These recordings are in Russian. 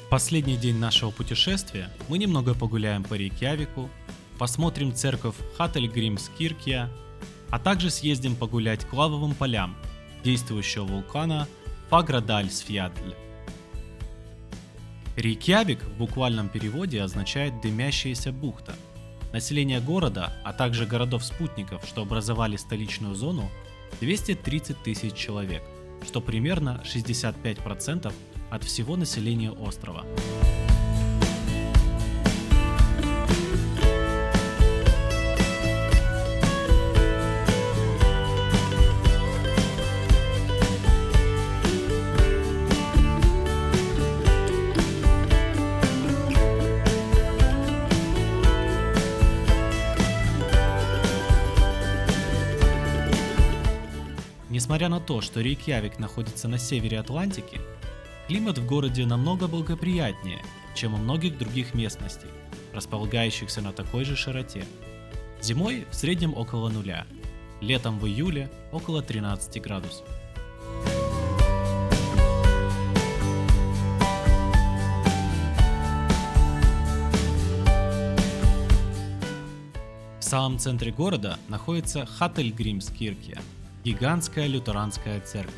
Последний день нашего путешествия мы немного погуляем по Рейкьявику, посмотрим церковь Хаттельгримскиркja, а также съездим погулять к лавовым полям действующего вулкана Фаградальсфьядль. Рейкьявик в буквальном переводе означает «дымящаяся бухта». Население города, а также городов-спутников, что образовали столичную зону, 230 тысяч человек, что примерно 65% от всего населения острова. Несмотря на то, что Рейкьявик находится на севере Атлантики, климат в городе намного благоприятнее, чем у многих других местностей, располагающихся на такой же широте. Зимой в среднем около нуля, летом в июле около 13 градусов. В самом центре города находится Хаттельгримскиркja, гигантская лютеранская церковь.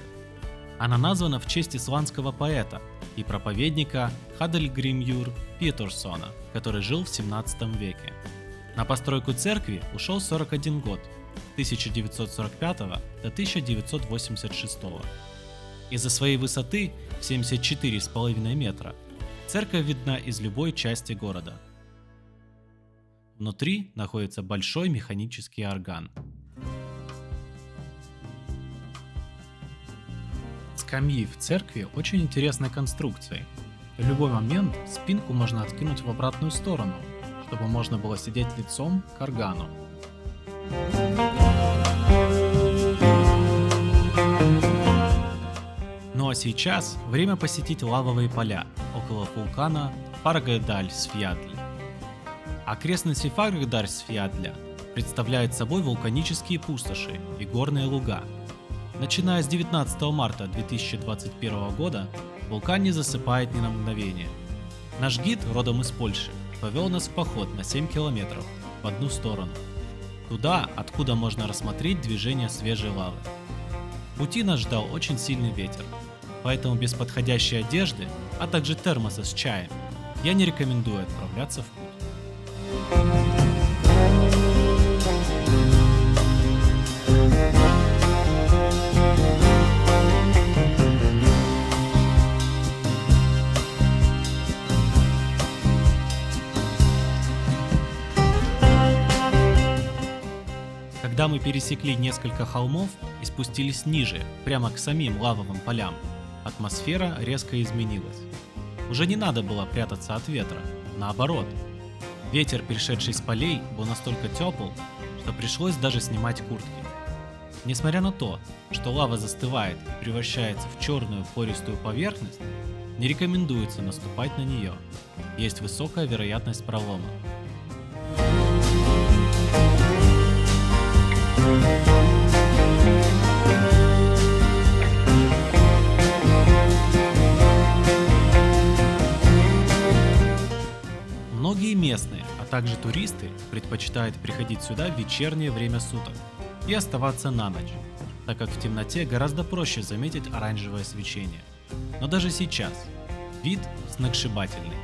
Она названа в честь исландского поэта и проповедника Хадельгримюр Питурсона, который жил в 17 веке. На постройку церкви ушел 41 год, с 1945 до 1986. Из-за своей высоты в 74,5 метра церковь видна из любой части города. Внутри находится большой механический орган. Скамьи в церкви очень интересной конструкции. В любой момент спинку можно откинуть в обратную сторону, чтобы можно было сидеть лицом к органу. Ну а сейчас время посетить лавовые поля около вулкана Фаградальсфьядль. Окрестности Фаградальсфьядля представляют собой вулканические пустоши и горные луга. Начиная с 19 марта 2021 года вулкан не засыпает ни на мгновение. Наш гид, родом из Польши, повел нас в поход на 7 километров в одну сторону. Туда, откуда можно рассмотреть движение свежей лавы. В пути нас ждал очень сильный ветер, поэтому без подходящей одежды, а также термоса с чаем, я не рекомендую отправляться в путь. Когда мы пересекли несколько холмов и спустились ниже, прямо к самим лавовым полям, атмосфера резко изменилась. Уже не надо было прятаться от ветра, наоборот. Ветер, пришедший с полей, был настолько тепл, что пришлось даже снимать куртки. Несмотря на то, что лава застывает и превращается в черную пористую поверхность, не рекомендуется наступать на нее. Есть высокая вероятность пролома. Многие местные, а также туристы предпочитают приходить сюда в вечернее время суток и оставаться на ночь, так как в темноте гораздо проще заметить оранжевое свечение. Но даже сейчас вид сногсшибательный.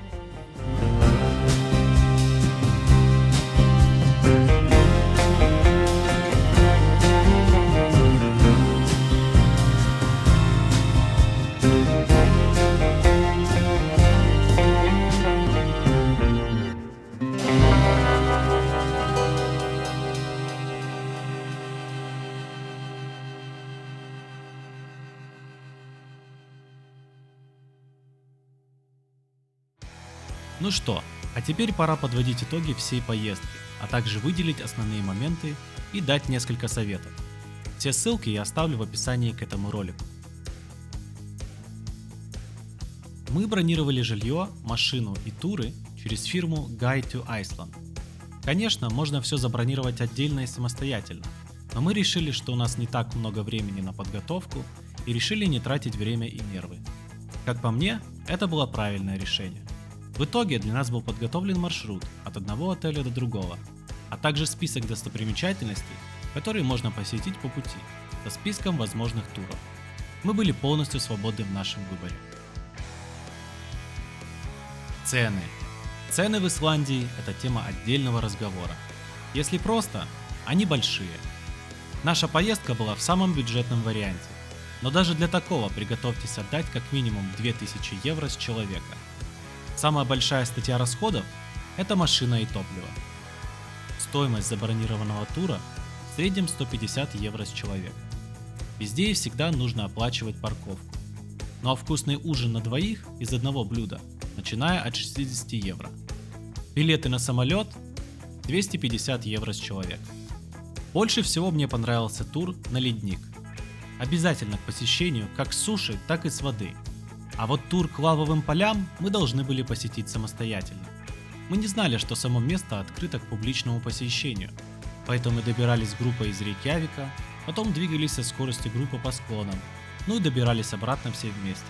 Ну что, а теперь пора подводить итоги всей поездки, а также выделить основные моменты и дать несколько советов. Все ссылки я оставлю в описании к этому ролику. Мы бронировали жилье, машину и туры через фирму Guide to Iceland. Конечно, можно все забронировать отдельно и самостоятельно, но мы решили, что у нас не так много времени на подготовку и решили не тратить время и нервы. Как по мне, это было правильное решение. В итоге для нас был подготовлен маршрут от одного отеля до другого, а также список достопримечательностей, которые можно посетить по пути, со списком возможных туров. Мы были полностью свободны в нашем выборе. Цены. Цены в Исландии – это тема отдельного разговора. Если просто, они большие. Наша поездка была в самом бюджетном варианте, но даже для такого приготовьтесь отдать как минимум 2000 евро с человека. Самая большая статья расходов – это машина и топливо. Стоимость забронированного тура в среднем 150 евро с человека. Везде и всегда нужно оплачивать парковку. Ну а вкусный ужин на двоих из одного блюда, начиная от 60 евро. Билеты на самолет – 250 евро с человека. Больше всего мне понравился тур на ледник. Обязательно к посещению как с суши, так и с воды. А вот тур к лавовым полям мы должны были посетить самостоятельно. Мы не знали, что само место открыто к публичному посещению, поэтому мы добирались группой из Рейкьявика, потом двигались со скоростью группы по склонам, ну и добирались обратно все вместе.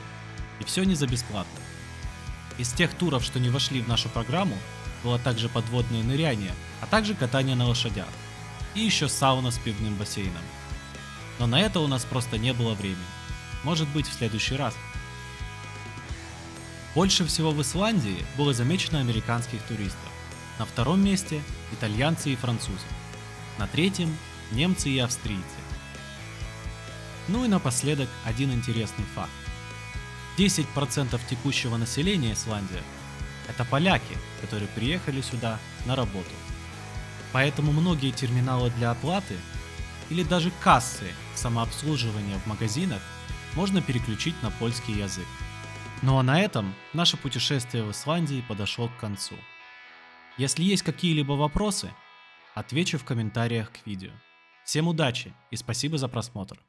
И все не за бесплатно. Из тех туров, что не вошли в нашу программу, было также подводное ныряние, а также катание на лошадях. И еще сауна с пивным бассейном. Но на это у нас просто не было времени. Может быть, в следующий раз. Больше всего в Исландии было замечено американских туристов. На втором месте – итальянцы и французы. На третьем – немцы и австрийцы. Ну и напоследок один интересный факт. 10% текущего населения Исландии – это поляки, которые приехали сюда на работу. Поэтому многие терминалы для оплаты или даже кассы самообслуживания в магазинах можно переключить на польский язык. Ну а на этом наше путешествие в Исландии подошло к концу. Если есть какие-либо вопросы, отвечу в комментариях к видео. Всем удачи и спасибо за просмотр.